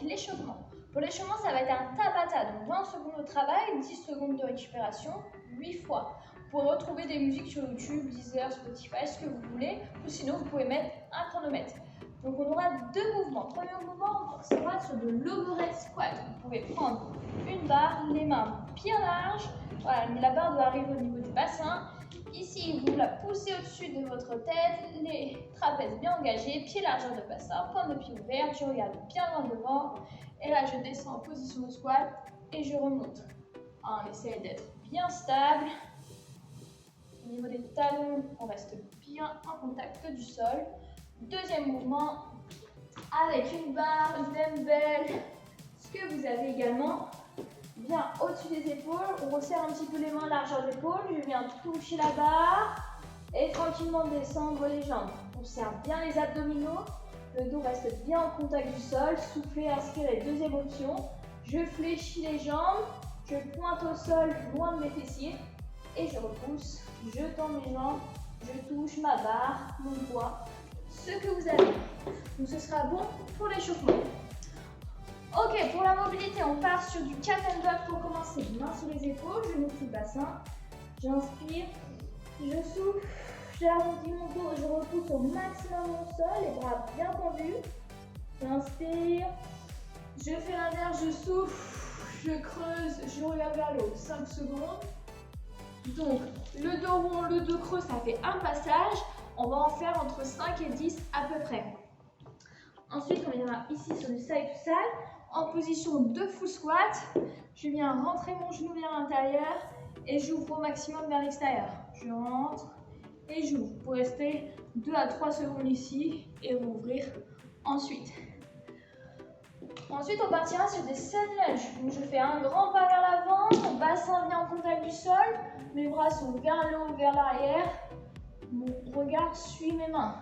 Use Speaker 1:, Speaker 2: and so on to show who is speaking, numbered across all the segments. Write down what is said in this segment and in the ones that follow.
Speaker 1: l'échauffement. Pour l'échauffement, ça va être un tabata, donc 20 secondes de travail, 10 secondes de récupération, 8 fois. Vous pouvez retrouver des musiques sur YouTube, Deezer, Spotify, ce que vous voulez, ou sinon vous pouvez mettre un chronomètre. Donc on aura deux mouvements. Premier mouvement, ça va sur de l'overhead squat. Vous pouvez prendre une barre, les mains bien larges. Voilà, la barre doit arriver au niveau du bassin. Ici, vous la poussez au-dessus de votre tête, les trapèzes bien engagés, pieds largeur de bassin, pointe de pied ouverte. Je regarde bien loin devant. Et là, je descends en position de squat et je remonte. On essaie d'être bien stable. Au niveau des talons, on reste bien en contact du sol. Deuxième mouvement, avec une barre, une dumbbell, ce que vous avez également bien au-dessus des épaules. On resserre un petit peu les mains, largeur d'épaule. Je viens toucher la barre et tranquillement descendre les jambes. On serre bien les abdominaux. Le dos reste bien en contact du sol. Soufflez, inspirez. Deuxième option, je fléchis les jambes. Je pointe au sol loin de mes fessiers et je repousse. Je tends mes jambes. Je touche ma barre, mon poids. Ce que vous avez. Donc ce sera bon pour l'échauffement. Ok, pour la mobilité, on part sur du cat and dog pour commencer. Mains sur les épaules, genoux sous le bassin. J'inspire, je souffle, j'arrondis mon dos, je repousse au maximum mon sol, les bras bien tendus. J'inspire, je fais l'inverse, je souffle, je creuse, je regarde vers le haut. 5 secondes. Donc, le dos rond, le dos creux, ça fait un passage. On va en faire entre 5 et 10 à peu près. Ensuite, on viendra ici sur du side to side, en position de full squat. Je viens rentrer mon genou vers l'intérieur et j'ouvre au maximum vers l'extérieur. Je rentre et j'ouvre. Vous pouvez rester 2 à 3 secondes ici et rouvrir ensuite. Ensuite, on partira sur des sun lunges. Donc, je fais un grand pas vers l'avant, mon bassin vient en contact du sol, mes bras sont vers le haut, vers l'arrière. Mon regard suit mes mains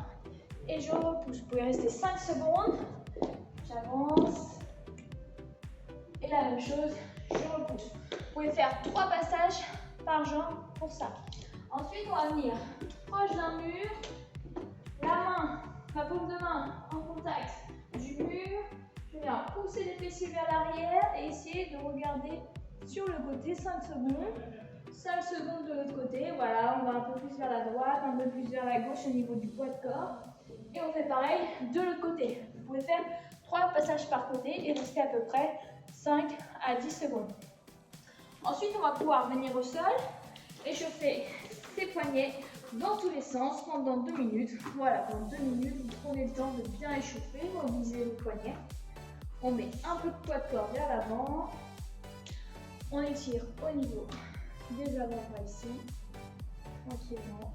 Speaker 1: et je repousse. Vous pouvez rester 5 secondes. J'avance et la même chose, je repousse. Vous pouvez faire 3 passages par jambe pour ça. Ensuite, on va venir proche d'un mur, la paume de main en contact du mur. Je viens pousser les fessiers vers l'arrière et essayer de regarder sur le côté 5 secondes. 5 secondes de l'autre côté, voilà, on va un peu plus vers la droite, un peu plus vers la gauche au niveau du poids de corps. Et on fait pareil de l'autre côté. Vous pouvez faire 3 passages par côté et rester à peu près 5 à 10 secondes. Ensuite, on va pouvoir venir au sol et je fais ces poignets dans tous les sens pendant 2 minutes. Voilà, pendant 2 minutes, vous prenez le temps de bien échauffer, mobiliser les poignets. On met un peu de poids de corps vers l'avant. On étire au niveau des avant-bras ici, tranquillement.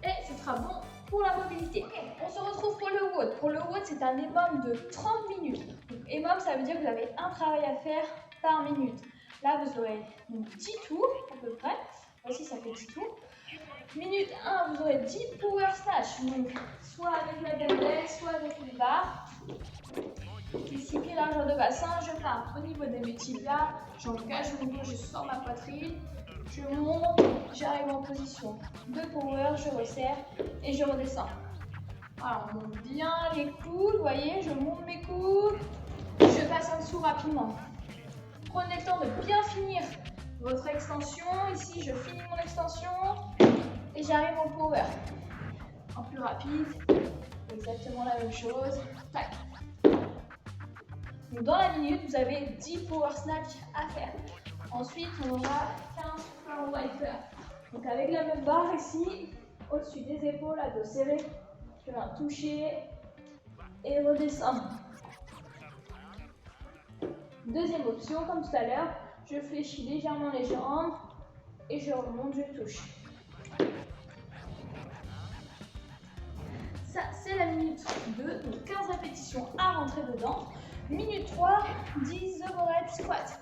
Speaker 1: Et ce sera bon pour la mobilité. Okay, on se retrouve pour le WOD. Pour le WOD, c'est un EMOM de 30 minutes. Donc, EMOM, ça veut dire que vous avez un travail à faire par minute. Là, vous aurez donc 10 tours à peu près. Voici, ça fait 10 tours. Minute 1, vous aurez 10 power snatch. Donc, soit avec la dumbbell, soit avec les barres. Ici, pied largeur de bassin, je pars au niveau de mes tibias, j'engage mon dos, je sors ma poitrine, je monte, j'arrive en position de power, je resserre et je redescends. Voilà, on monte bien les coudes, vous voyez, je monte mes coudes, je passe en dessous rapidement. Prenez le temps de bien finir votre extension. Ici, je finis mon extension et j'arrive au power. En plus rapide, exactement la même chose. Tac. Donc dans la minute, vous avez 10 power snatch à faire. Ensuite, on aura 15 floor wiper. Donc avec la même barre ici, au-dessus des épaules, à dos serré, je viens toucher et redescendre. Deuxième option, comme tout à l'heure, je fléchis légèrement les jambes et je remonte, je touche. Ça, c'est la minute 2, donc 15 répétitions à rentrer dedans. Minute 3, 10 overhead squats.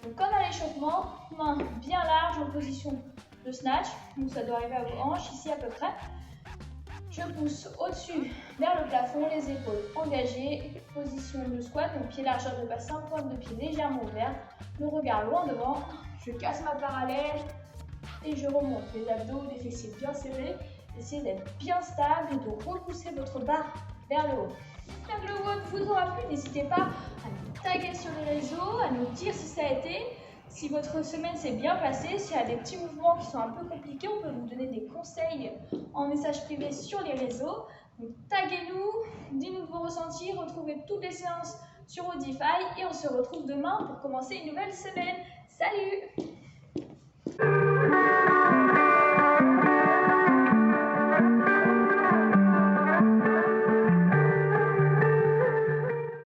Speaker 1: Donc comme à l'échauffement, main bien large en position de snatch. Donc ça doit arriver à vos hanches, ici à peu près. Je pousse au-dessus vers le plafond, les épaules engagées. Position de squat, donc pied largeur de bassin, pointe de pied légèrement ouverte. Le regard loin devant. Je casse ma parallèle et je remonte. Les abdos, les fessiers bien serrés. Essayez d'être bien stable et de repousser votre barre vers le haut. J'espère que le vote vous aura plu. N'hésitez pas à nous taguer sur les réseaux, à nous dire si ça a été, si votre semaine s'est bien passée, s'il y a des petits mouvements qui sont un peu compliqués, on peut vous donner des conseils en message privé sur les réseaux. Donc taguez-nous, dites-nous vos ressentis, retrouvez toutes les séances sur Audify et on se retrouve demain pour commencer une nouvelle semaine. Salut!